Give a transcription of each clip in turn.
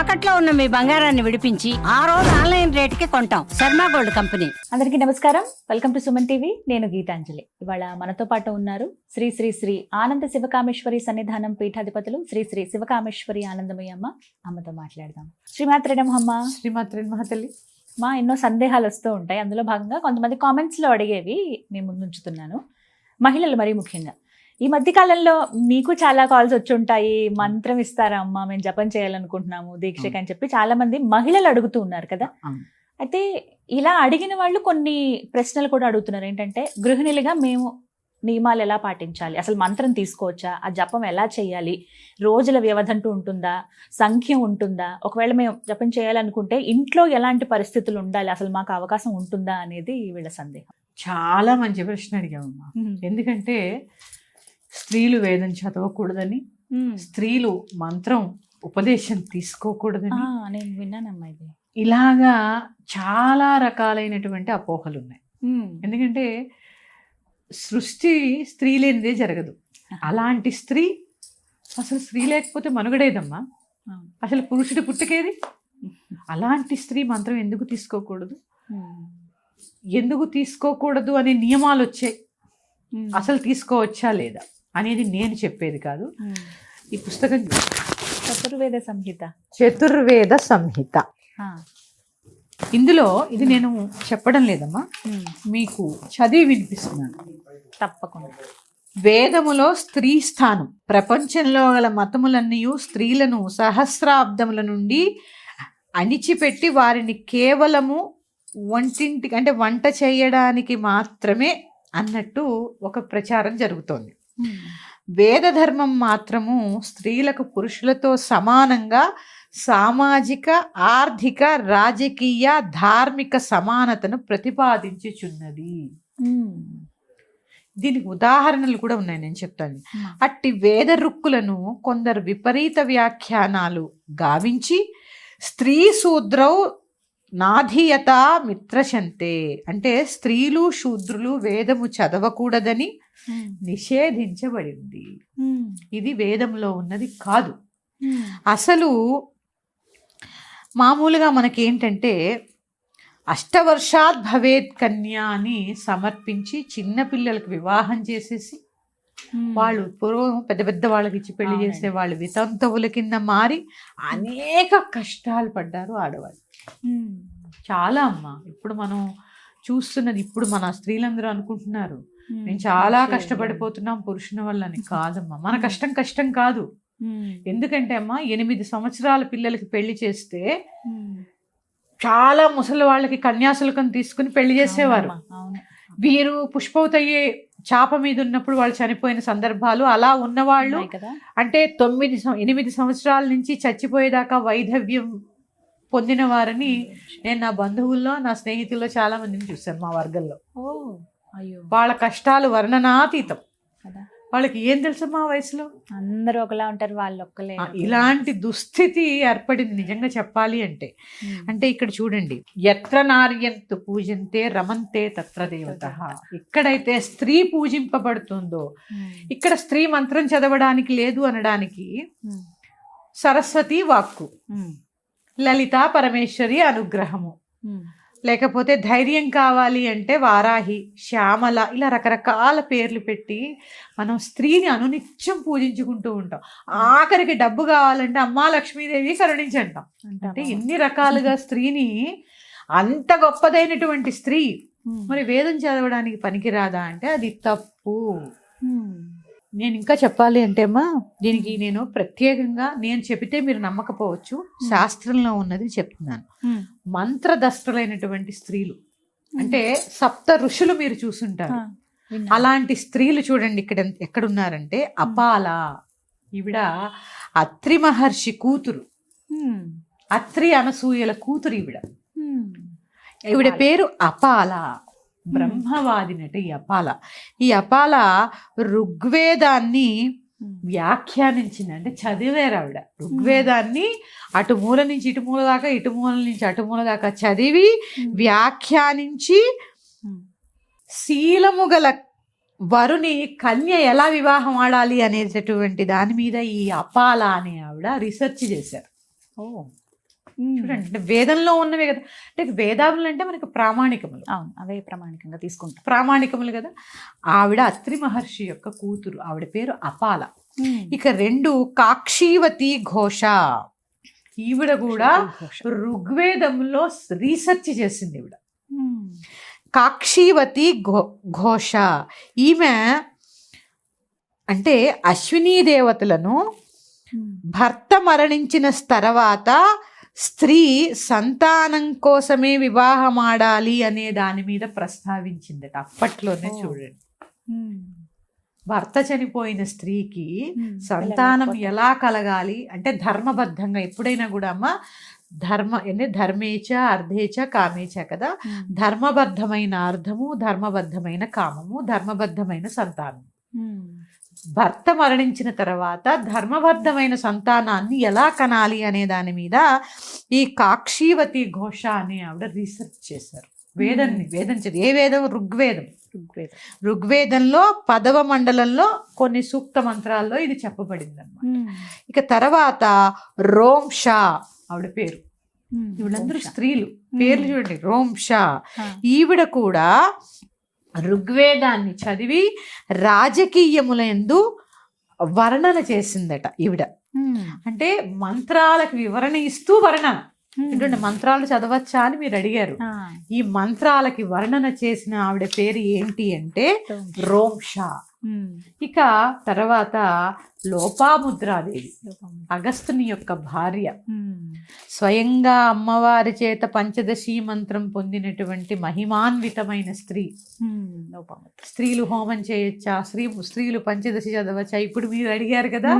తాకట్లో ఉన్న మీ బంగారాన్ని విడిపించి ఆ రోజు ఆన్లైన్ రేటుకి కొంటాం. Sharma gold company. అందరికీ నమస్కారం. Welcome to Suman TV. నేను గీతాంజలి. ఇవాళ మనతో పాటు ఉన్నారు శ్రీ శ్రీ శ్రీ ఆనంద శివకామేశ్వరి సన్నిధానం పీఠాధిపతులు శ్రీ శ్రీ శివకామేశ్వరి ఆనందమయ్య అమ్మతో మాట్లాడదాం. శ్రీమాత్రే నమః అమ్మ. శ్రీమాత్రే నమః తల్లి. ఎన్నో సందేహాలు వస్తూ ఉంటాయి. అందులో భాగంగా కొంతమంది కామెంట్స్ లో అడిగేవి నేను ముందుంచుతున్నాను. మహిళలు మరీ ముఖ్యంగా ఈ మధ్య కాలంలో మీకు చాలా కాల్స్ వచ్చి ఉంటాయి. మంత్రం ఇస్తారా అమ్మా, మేము జపం చేయాలనుకుంటున్నాము దీక్షకి అని చెప్పి చాలా మంది మహిళలు అడుగుతూ ఉన్నారు కదా. అయితే ఇలా అడిగిన వాళ్ళు కొన్ని ప్రశ్నలు కూడా అడుగుతున్నారు. ఏంటంటే, గృహిణులుగా మేము నియమాలు ఎలా పాటించాలి, అసలు మంత్రం తీసుకోవచ్చా, ఆ జపం ఎలా చేయాలి, రోజుల వ్యవధంటూ ఉంటుందా, సంఖ్య ఉంటుందా, ఒకవేళ మేము జపం చేయాలనుకుంటే ఇంట్లో ఎలాంటి పరిస్థితులు ఉండాలి, అసలు మాకు అవకాశం ఉంటుందా అనేది వీళ్ళ సందేహం. చాలా మంచి ప్రశ్న అడిగామమ్మా. ఎందుకంటే స్త్రీలు వేదం చదవకూడదని, స్త్రీలు మంత్రం ఉపదేశం తీసుకోకూడదని నేను విన్నానమ్మా. ఇది ఇలాగా చాలా రకాలైనటువంటి అపోహలు ఉన్నాయి. ఎందుకంటే సృష్టి స్త్రీ లేనిదే జరగదు. అలాంటి స్త్రీ, అసలు స్త్రీ లేకపోతే మనుగడేదమ్మా, అసలు పురుషుడి పుట్టుకేది. అలాంటి స్త్రీ మంత్రం ఎందుకు తీసుకోకూడదు, ఎందుకు తీసుకోకూడదు అనే నియమాలు వచ్చాయి. అసలు తీసుకోవచ్చా లేదా అనేది నేను చెప్పేది కాదు. ఈ పుస్తకం చతుర్వేద సంహిత. ఇందులో ఇది నేను చెప్పడం లేదమ్మా, మీకు చదివి వినిపిస్తున్నాను. తప్పకుండా. వేదములో స్త్రీ స్థానం. ప్రపంచంలో గల మతములన్నీ స్త్రీలను సహస్రాబ్దముల నుండి అణిచిపెట్టి వారిని కేవలము వంటింటికి అంటే వంట చేయడానికి మాత్రమే అన్నట్టు ఒక ప్రచారం జరుగుతోంది. వేద ధర్మం మాత్రము స్త్రీలకు పురుషులతో సమానంగా సామాజిక, ఆర్థిక, రాజకీయ, ధార్మిక సమానతను ప్రతిపాదించుచున్నది. దీనికి ఉదాహరణలు కూడా ఉన్నాయి, నేను చెప్తాను. అట్టి వేద రుక్కులను కొందరు విపరీత వ్యాఖ్యానాలు గావించి స్త్రీ శూద్రౌ నాధీయత మిత్రశంతే అంటే స్త్రీలు శూద్రులు వేదము చదవకూడదని నిషేధించబడింది. ఇది వేదంలో ఉన్నది కాదు. అసలు మామూలుగా మనకేంటంటే అష్టవర్షాత్ భవేత్ కన్యా అని సమర్పించి చిన్న పిల్లలకు వివాహం చేసేసి వాళ్ళు పూర్వం పెద్ద పెద్ద వాళ్ళకి ఇచ్చి పెళ్లి చేస్తే వాళ్ళు వితంతువుల కింద మారి అనేక కష్టాలు పడ్డారు ఆడవాళ్ళు. చాలా అమ్మా. ఇప్పుడు మనం చూస్తున్నది, ఇప్పుడు మన స్త్రీలందరూ అనుకుంటున్నారు మేము చాలా కష్టపడిపోతున్నాం పురుషుని వల్లని. కాదమ్మా, మన కష్టం కాదు. ఎందుకంటే అమ్మా, 8 సంవత్సరాల పిల్లలకి పెళ్లి చేస్తే చాలా ముసలి వాళ్ళకి కన్యాశుల్కం తీసుకుని పెళ్లి చేసేవారు. వీరు పుష్పవతయ్యే చాప మీద ఉన్నప్పుడు వాళ్ళు చనిపోయిన సందర్భాలు, అలా ఉన్నవాళ్ళు అంటే 8 సంవత్సరాల నుంచి చచ్చిపోయేదాకా వైధవ్యం పొందిన వారిని నేను నా బంధువుల్లో, నా స్నేహితుల్లో చాలా మందిని చూశాను మా వర్గంలో. వాళ్ళ కష్టాలు వర్ణనాతీతం. వాళ్ళకి ఏం తెలుసు మా వయసులో, అందరూ ఒకలా ఉంటారు, వాళ్ళు ఒక్కలే. ఇలాంటి దుస్థితి ఏర్పడింది నిజంగా చెప్పాలి అంటే. అంటే ఇక్కడ చూడండి, ఎత్ర నార్యంతు పూజంతే రమంతే తత్ర దేవత. ఎక్కడైతే స్త్రీ పూజింపబడుతుందో ఇక్కడ స్త్రీ మంత్రం చదవడానికి లేదు అనడానికి సరస్వతి వాక్కు, లలిత పరమేశ్వరి అనుగ్రహము, లేకపోతే ధైర్యం కావాలి అంటే వారాహి, శ్యామల, ఇలా రకరకాల పేర్లు పెట్టి మనం స్త్రీని అనునిత్యం పూజించుకుంటూ ఉంటాం. ఆఖరికి డబ్బు కావాలంటే అమ్మా లక్ష్మీదేవి కరుణించంటాం. అంటే ఎన్ని రకాలుగా స్త్రీని, అంత గొప్పదైనటువంటి స్త్రీ మరి వేదం చదవడానికి పనికిరాదా అంటే అది తప్పు. నేను ఇంకా చెప్పాలి అంటే అమ్మా, దీనికి నేను ప్రత్యేకంగా నేను చెబితే మీరు నమ్మకపోవచ్చు, శాస్త్రంలో ఉన్నది చెప్తున్నాను. మంత్రదస్తులైనటువంటి స్త్రీలు అంటే సప్త ఋషులు మీరు చూసుంటారు. అలాంటి స్త్రీలు చూడండి ఇక్కడ ఎక్కడున్నారంటే అపాల. ఈవిడ అత్రి మహర్షి కూతురు, అత్రి అనసూయల కూతురు ఈవిడ పేరు అపాల. బ్రహ్మవాదినట ఈ అపాల ఋగ్వేదాన్ని వ్యాఖ్యానించింది. అంటే చదివారు ఆవిడ ఋగ్వేదాన్ని, అటు మూల నుంచి ఇటు మూల దాకా, ఇటు మూల నుంచి అటు మూల దాకా చదివి వ్యాఖ్యానించి శీలము గల వరుని కన్య ఎలా వివాహం ఆడాలి అనేటటువంటి దాని మీద ఈ అపాల అనే ఆవిడ రీసెర్చ్ చేశారు. చూడండి, అంటే వేదంలో ఉన్నవే కదా, అంటే వేదాలు అంటే మనకి ప్రామాణికములు, అవును, అవే ప్రామాణికంగా తీసుకుంటాం. ప్రామాణికములు కదా. ఆవిడ అత్రి మహర్షి యొక్క కూతురు, ఆవిడ పేరు అపాల. ఇక 2 కాక్షీవతి ఘోష. ఈవిడ కూడా ఋగ్వేదంలో రీసెర్చ్ చేసింది ఈవిడ. కాక్షీవతి ఘోష. ఈమె అంటే అశ్వినీ దేవతలను భర్త మరణించిన తర్వాత స్త్రీ సంతానం కోసమే వివాహమాడాలి అనే దాని మీద ప్రస్తావించిందట అప్పట్లోనే. చూడండి, భర్త చనిపోయిన స్త్రీకి సంతానం ఎలా కలగాలి అంటే ధర్మబద్ధంగా. ఎప్పుడైనా కూడా అమ్మ ధర్మేచ అర్ధేచ కామేచ కదా. ధర్మబద్ధమైన అర్థము, ధర్మబద్ధమైన కామము, ధర్మబద్ధమైన సంతానం. భర్త మరణించిన తర్వాత ధర్మబద్ధమైన సంతానాన్ని ఎలా కనాలి అనే దాని మీద ఈ కాక్షీవతి ఘోష అనే ఆవిడ రీసెర్చ్ చేశారు. వేదం ఏ వేదం? ఋగ్వేదంలో 10వ మండలంలో కొన్ని సూక్త మంత్రాల్లో ఇది చెప్పబడింది అన్నమాట. ఇక తర్వాత రోంషా ఆవిడ పేరు. వీళ్ళందరూ స్త్రీలు, పేర్లు చూడండి, రోంషా. ఈవిడ కూడా ఋగ్వేదాన్ని చదివి రాజకీయములందు వర్ణన చేసిందట ఈవిడ. అంటే మంత్రాలకు వివరణ ఇస్తూ వర్ణన. ఏంటంటే మంత్రాలు చదవచ్చా అని మీరు అడిగారు. ఈ మంత్రాలకి వర్ణన చేసిన ఆవిడ పేరు ఏంటి అంటే రోంషా. ఇక తర్వాత లోపాముద్రాదేవి, అగస్తుని యొక్క భార్య, స్వయంగా అమ్మవారి చేత పంచదశి మంత్రం పొందినటువంటి మహిమాన్వితమైన స్త్రీ. స్త్రీలు హోమం చేయొచ్చా, స్త్రీలు పంచదశి చదవచ్చా, ఇప్పుడు మీరు అడిగారు కదా.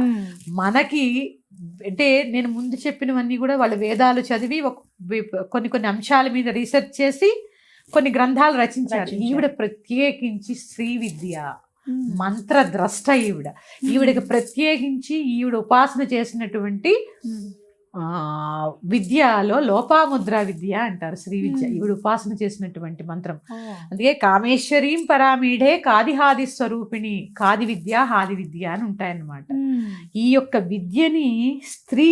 మనకి అంటే నేను ముందు చెప్పినవన్నీ కూడా వాళ్ళు వేదాలు చదివి కొన్ని అంశాల మీద రీసెర్చ్ చేసి కొన్ని గ్రంథాలు రచించారు. ఈవిడ ప్రత్యేకించి శ్రీ విద్య మంత్రద్రష్ట. ఈవిడకి ప్రత్యేకించి ఈవిడ ఉపాసన చేసినటువంటి విద్యలో లోపాముద్ర విద్య అంటారు. శ్రీ విద్య ఈవిడ ఉపాసన చేసినటువంటి మంత్రం. అందుకే కామేశ్వరీం పరామీఢే కాదిహాది స్వరూపిణి, కాది విద్య హాది విద్య అని ఉంటాయన్నమాట. ఈ యొక్క విద్యని స్త్రీ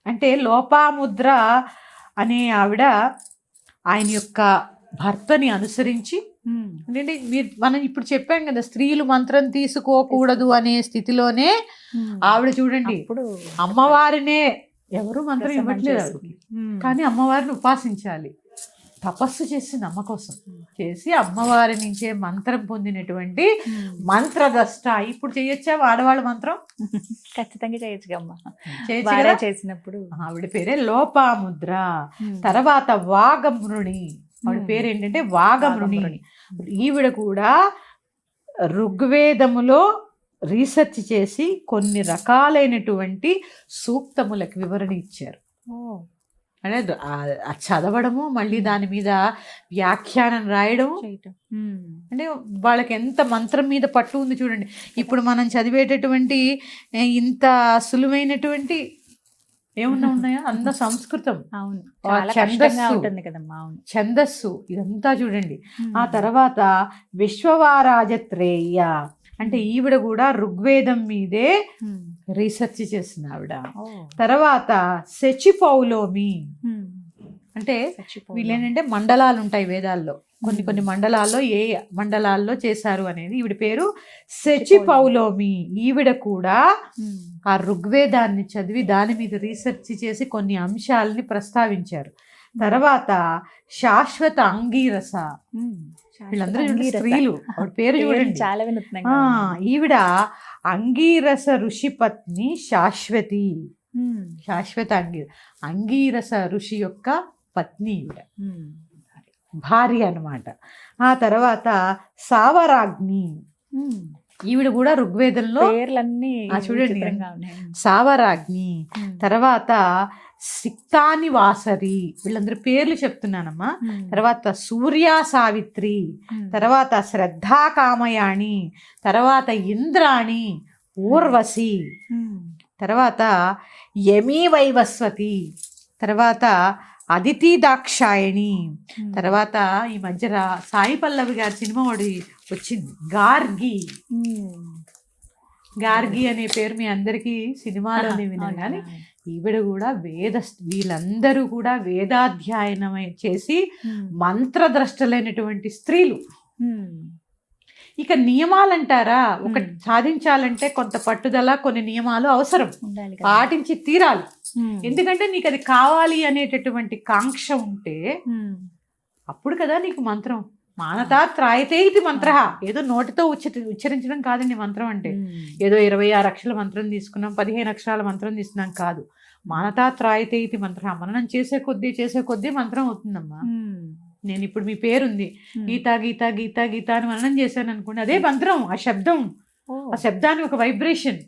అంటే లోపాముద్ర అనే ఆవిడ ఆయన యొక్క భర్తని అనుసరించి, అంటే మనం ఇప్పుడు చెప్పాం కదా స్త్రీలు మంత్రం తీసుకోకూడదు అనే స్థితిలోనే ఆవిడ చూడండి, ఇప్పుడు అమ్మవారినే ఎవరు మంత్రం ఇవ్వట్లేదు కానీ అమ్మవారిని ఉపాసించాలి, తపస్సు చేసింది అమ్మ కోసం. చేసి అమ్మవారి నుంచే మంత్రం పొందినటువంటి మంత్రదష్ట. ఇప్పుడు చేయొచ్చా ఆడవాళ్ళ మంత్రం? ఖచ్చితంగా చేయొచ్చు అమ్మ, చేసినప్పుడు. ఆవిడ పేరే లోపాముద్ర. తర్వాత వాగమృణి, ఆవిడ పేరు ఏంటంటే వాగమృణి. ఈవిడ కూడా ఋగ్వేదములో రీసెర్చ్ చేసి కొన్ని రకాలైనటువంటి సూక్తములకు వివరణ ఇచ్చారు. అంటే చదవడము, మళ్ళీ దాని మీద వ్యాఖ్యానం రాయడం. అంటే వాళ్ళకి ఎంత మంత్రం మీద పట్టు ఉంది చూడండి. ఇప్పుడు మనం చదివేటటువంటి ఇంత సులువైనటువంటి ఏమన్నా ఉన్నాయా? అంత సంస్కృతం, ఛందస్సు ఇదంతా చూడండి. ఆ తర్వాత విశ్వవారాజత్రేయ అంటే ఈవిడ కూడా ఋగ్వేదం మీదే రీసెర్చ్ చేసిన ఆవిడ. తర్వాత శచిపౌలోమి అంటే వీళ్ళేంటంటే మండలాలు ఉంటాయి వేదాల్లో, కొన్ని మండలాల్లో ఏ మండలాల్లో చేశారు అనేది. ఈవిడ పేరు శచిపౌలోమి. ఈవిడ కూడా ఆ ఋగ్వేదాన్ని చదివి దాని మీద రీసెర్చ్ చేసి కొన్ని అంశాలని ప్రస్తావించారు. తర్వాత శాశ్వత అంగీరస. వీళ్ళందరూ స్త్రీలు, ఆవిడ పేరు చూడండి చాలా వినూత్నంగా. ఈవిడ అంగీరస ఋషి పత్ని శాశ్వతి. శాశ్వత అంగీరస ఋషి యొక్క పత్ని ఈవిడ, భార్య అన్నమాట. ఆ తర్వాత సావరాగ్ని. ఈవిడ కూడా ఋగ్వేదంలో పేర్లన్నీ చూడండి, సావరాగ్ని. తర్వాత సిక్తాని వాసరి, వీళ్ళందరూ పేర్లు చెప్తున్నానమ్మా. తర్వాత సూర్య సావిత్రి, తర్వాత శ్రద్ధా కామయాణి, తర్వాత ఇంద్రాణి, ఊర్వశి, తర్వాత యమీ వైవస్వతి, తర్వాత అదితి దాక్షాయణి, తర్వాత ఈ మధ్య సాయి పల్లవి గారి సినిమా ఒకటి వచ్చింది గార్గి. గార్గి అనే పేరు మీ అందరికీ సినిమాలోనే విన్నాను కానీ ఈవిడ కూడా వీళ్ళందరూ కూడా వేదాధ్యయనం చేసి మంత్రద్రష్టలైనటువంటి స్త్రీలు. ఇక నియమాలంటారా, ఒకటి సాధించాలంటే కొంత పట్టుదల, కొన్ని నియమాలు అవసరం, పాటించి తీరాలి. ఎందుకంటే నీకు అది కావాలి అనేటటువంటి కాంక్ష ఉంటే అప్పుడు కదా నీకు మంత్రం. మానతా త్రాయతే ఇది మంత్ర. ఏదో నోటితో ఉచ్చరించడం కాదండి మంత్రం అంటే. ఏదో 26 అక్షరాల మంత్రం తీసుకున్నాం, 15 అక్షరాల మంత్రం తీసుకున్నాం కాదు. మానతా త్రాయతే ఇది మంత్ర. మననం చేసే కొద్దీ మంత్రం అవుతుందమ్మా. నేను ఇప్పుడు మీ పేరుంది గీత గీత గీత గీత అని మననం చేశాను అనుకోండి, అదే మంత్రం. ఆ శబ్దం, ఆ శబ్దానికి ఒక వైబ్రేషన్,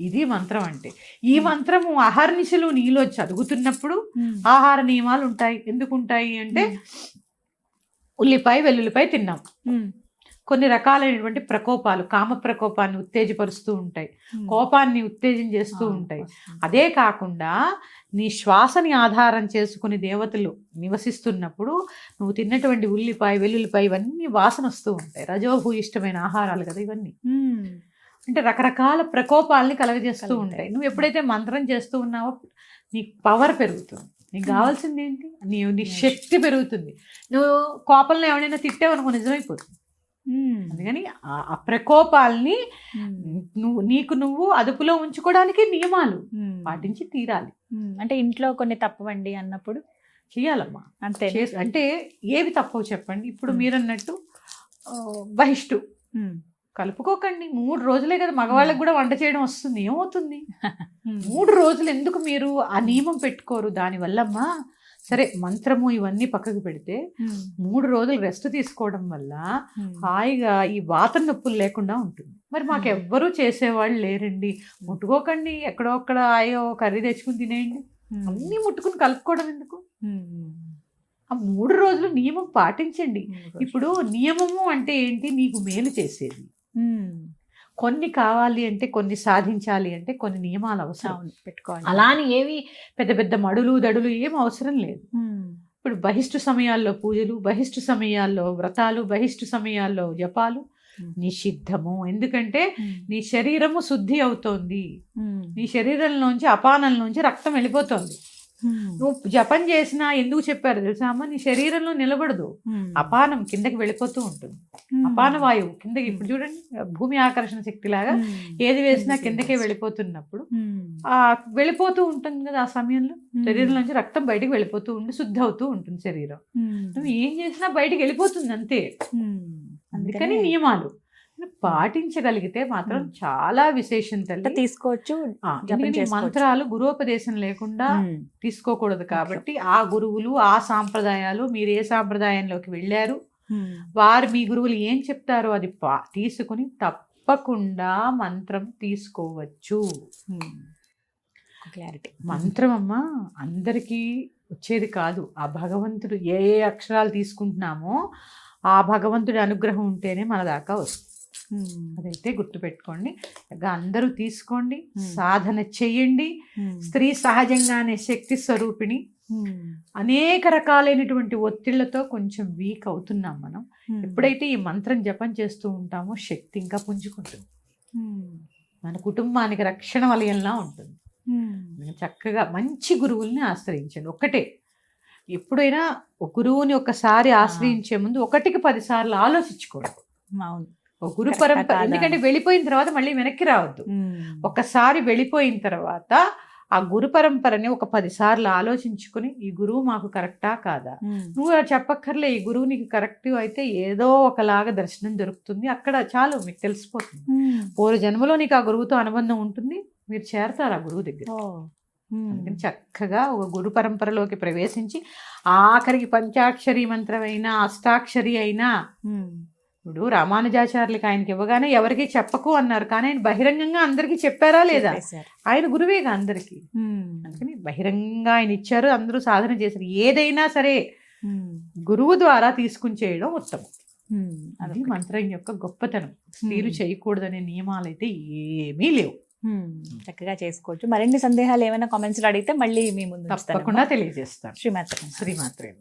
ఇది మంత్రం అంటే. ఈ మంత్రము అహర్నిశలు నీలో చదువుతున్నప్పుడు ఆహార నియమాలు ఉంటాయి. ఎందుకు ఉంటాయి అంటే ఉల్లిపాయ వెల్లుల్లిపాయ తిన్నాం, కొన్ని రకాలైనటువంటి ప్రకోపాలు కామ ప్రకోపాన్ని ఉత్తేజపరుస్తూ ఉంటాయి, కోపాన్ని ఉత్తేజం చేస్తూ ఉంటాయి. అదే కాకుండా నీ శ్వాసని ఆధారం చేసుకుని దేవతలు నివసిస్తున్నప్పుడు నువ్వు తిన్నటువంటి ఉల్లిపాయ వెల్లుల్లిపాయ ఇవన్నీ వాసన వస్తూ ఉంటాయి. రజోభూయిష్టమైన ఆహారాలు కదా ఇవన్నీ. అంటే రకరకాల ప్రకోపాలని కలగజేస్తూ ఉంటాయి. నువ్వు ఎప్పుడైతే మంత్రం చేస్తూ ఉన్నావో నీకు పవర్ పెరుగుతుంది. నీకు కావాల్సింది ఏంటి? నీ శక్తి పెరుగుతుంది. నువ్వు కోపంలో ఎవరైనా తిట్టావనుకో నిజమైపోతుంది. అందుకని ఆ ప్రకోపాలని నువ్వు అదుపులో ఉంచుకోవడానికి నియమాలు పాటించి తీరాలి. అంటే ఇంట్లో కొన్ని తప్పవండి అన్నప్పుడు చెయ్యాలమ్మా. అంతే. అంటే ఏవి తప్పవు చెప్పండి. ఇప్పుడు మీరు అన్నట్టు బహిష్టు కలుపుకోకండి. 3 రోజులే కదా, మగవాళ్ళకి కూడా వంట చేయడం వస్తుంది, ఏమవుతుంది? 3 రోజులు ఎందుకు మీరు ఆ నియమం పెట్టుకోరు? దానివల్లమ్మా సరే మంత్రము ఇవన్నీ పక్కకు పెడితే 3 రోజులు రెస్ట్ తీసుకోవడం వల్ల హాయిగా ఈ వాత నొప్పులు లేకుండా ఉంటుంది. మరి మాకెవ్వరూ చేసేవాళ్ళు లేరండి. ముట్టుకోకండి, ఎక్కడో అక్కడ అయ్యో కర్రీ తెచ్చుకుని తినేయండి, అన్నీ ముట్టుకుని కలుపుకోవడం ఎందుకు? ఆ 3 రోజులు నియమం పాటించండి. ఇప్పుడు నియమము అంటే ఏంటి? నీకు మేలు చేసేది. కొన్ని కావాలి అంటే, కొన్ని సాధించాలి అంటే కొన్ని నియమాలు అవసరం పెట్టుకోవాలి. అలాని ఏవి పెద్ద పెద్ద మడులు దడులు ఏం అవసరం లేదు. ఇప్పుడు బహిష్టు సమయాల్లో పూజలు, బహిష్టు సమయాల్లో వ్రతాలు, బహిష్టు సమయాల్లో జపాలు నిషిద్ధము. ఎందుకంటే నీ శరీరము శుద్ధి అవుతోంది, నీ శరీరంలోంచి అపానంలోంచి రక్తం వెళ్ళిపోతుంది. నువ్వు జపం చేసినా ఎందుకు చెప్పారు తెలుసా అమ్మ? నీ శరీరంలో నిలబడదు, అపానం కిందకి వెళ్ళిపోతూ ఉంటుంది. అపాన వాయువు కిందకి, ఇప్పుడు చూడండి భూమి ఆకర్షణ శక్తి లాగా ఏది వేసినా కిందకే వెళ్ళిపోతున్నప్పుడు వెళ్ళిపోతూ ఉంటుంది కదా. ఆ సమయంలో శరీరంలోంచి రక్తం బయటకు వెళ్ళిపోతూ ఉండి శుద్ధి అవుతూ ఉంటుంది శరీరం. నువ్వు ఏం చేసినా బయటకు వెళ్ళిపోతుంది అంతే. అందుకని నియమాలు పాటించగలిగితే మాత్రం చాలా విశేషం తల్లి. తీసుకోవచ్చు. మంత్రాలు గురువుపదేశం లేకుండా తీసుకోకూడదు. కాబట్టి ఆ గురువులు, ఆ సాంప్రదాయాలు, మీరు ఏ సాంప్రదాయంలోకి వెళ్ళారు, వారు మీ గురువులు ఏం చెప్తారో అది తీసుకుని తప్పకుండా మంత్రం తీసుకోవచ్చు. క్లారిటీ. మంత్రం అమ్మా అందరికీ వచ్చేది కాదు. ఆ భగవంతుడు ఏ అక్షరాలు తీసుకుంటున్నామో ఆ భగవంతుడి అనుగ్రహం ఉంటేనే మన దాకా వస్తుంది. అదైతే గుర్తుపెట్టుకోండి. అందరూ తీసుకోండి, సాధన చెయ్యండి. స్త్రీ సహజంగానే శక్తి స్వరూపిణి. అనేక రకాలైనటువంటి ఒత్తిళ్లతో కొంచెం వీక్ అవుతున్నాం మనం. ఎప్పుడైతే ఈ మంత్రం జపం చేస్తూ ఉంటామో శక్తి ఇంకా పుంజుకుంటుంది. మన కుటుంబానికి రక్షణ వలయంలా ఉంటుంది. చక్కగా మంచి గురువుల్ని ఆశ్రయించండి. ఒక్కటే ఎప్పుడైనా గురువుని ఒకసారి ఆశ్రయించే ముందు 1కి 10 సార్లు ఆలోచించుకోండి. అవును. గురు పరంపర, ఎందుకంటే వెళ్ళిపోయిన తర్వాత మళ్ళీ వెనక్కి రావద్దు. ఒకసారి వెళ్ళిపోయిన తర్వాత ఆ గురు పరంపరని ఒక 10 సార్లు ఆలోచించుకుని ఈ గురువు మాకు కరెక్టా కాదా, నువ్వు చెప్పక్కర్లే, ఈ గురువు నీకు కరెక్ట్ అయితే ఏదో ఒకలాగా దర్శనం దొరుకుతుంది, అక్కడ చాలు మీకు తెలిసిపోతుంది. పూర్వ జన్మలో నీకు ఆ గురువుతో అనుబంధం ఉంటుంది, మీరు చేరతారు ఆ గురువు దగ్గర. అందుకని చక్కగా ఒక గురు పరంపరలోకి ప్రవేశించి ఆఖరికి పంచాక్షరి మంత్రమైనా అష్టాక్షరి అయినా, ఇప్పుడు రామానుజాచార్యులకి ఆయనకి ఇవ్వగానే ఎవరికి చెప్పకు అన్నారు, కానీ ఆయన బహిరంగంగా అందరికీ చెప్పారా లేదా? ఆయన గురువేగా అందరికీ. అందుకని బహిరంగంగా ఆయన ఇచ్చారు, అందరూ సాధన చేశారు. ఏదైనా సరే గురువు ద్వారా తీసుకుని చేయడం ఉత్తమం. అది మంత్రం యొక్క గొప్పతనం. స్త్రీలు చేయకూడదనే నియమాలు అయితే ఏమీ లేవు. చక్కగా చేసుకోవచ్చు. మరిన్ని సందేహాలు ఏమైనా కామెంట్స్ అడిగితే మళ్ళీ మీ ముందు తప్పకుండా తెలియజేస్తాను. శ్రీమాత్రే. శ్రీమాత్రే.